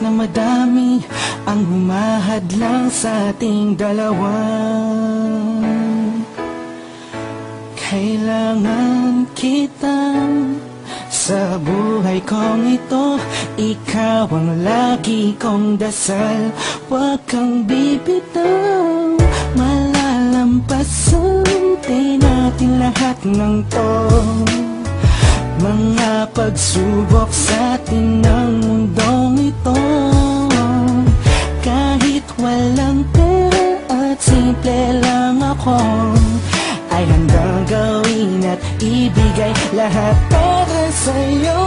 na madami ang humahadlang sa ating dalawa. Kailangan kita sa buhay kong ito. Ikaw ang lagi kong dasal. Huwag kang bibitaw, malalampasan din natin lahat ng to. Mga pagsubok sa atin ng mundong ito. Kahit walang pera at simple lang ako, ay handang gawin at ibigay lahat para sa'yo.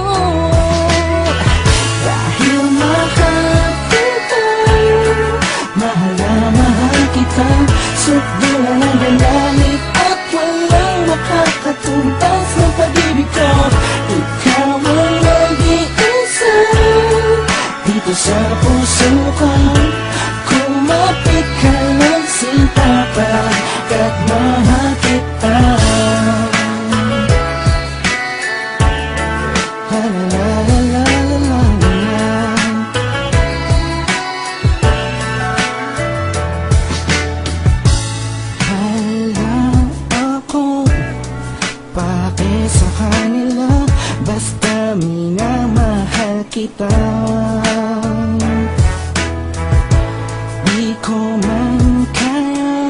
Dahil mahal kita, mahal na mahal kita. Sukdulan ang galit at walang makakatumbas ng pag-ibig ko. Ikaw ang nag-iisa dito sa puso ko. Kumapit ka ng sinta pagkat mahal kita. La la la la la la. Hala ako pake sa kanila, basta minamahal kita. Di ko man kaya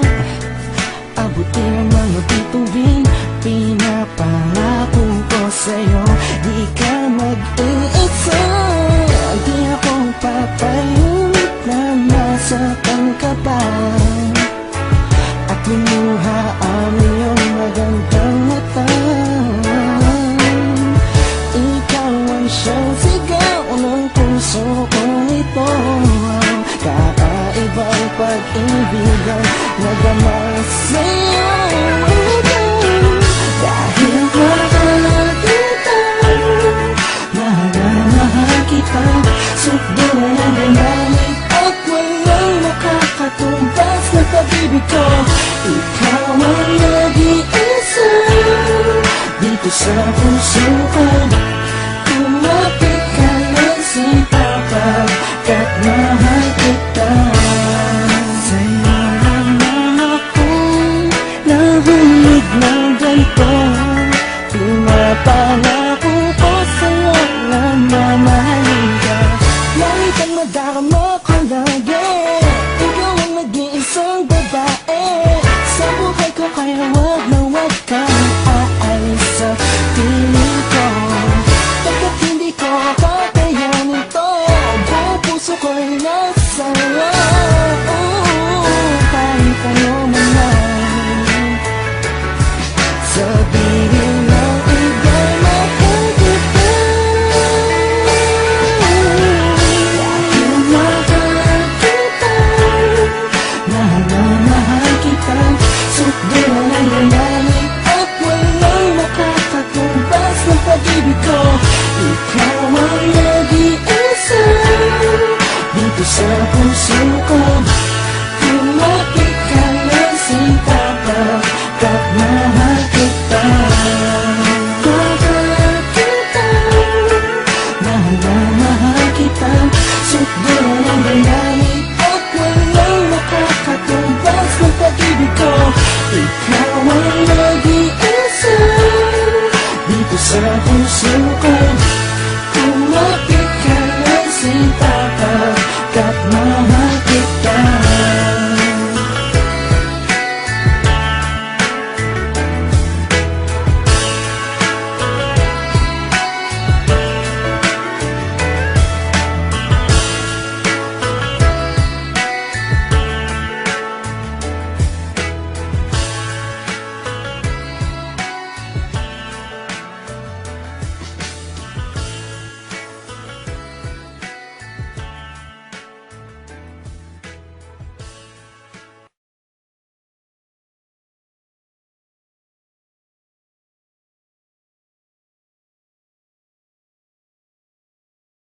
abutin ang mga bituin. Pinapangako ko sa'yo, di ka mag-iisa. Di ako papayag na masaktan ka pa at lumuha ang iyong magandang mata. Ikaw ang siyang sigaw ng puso kong ito. Kakaibang pag-ibig ang nadama sa'yo. Dahil mahal kita, mahal na mahal kita. Sukdulan ang galit at walang makakatumbas na pag-ibig ko. Ikaw ang nag-iisa dito sa puso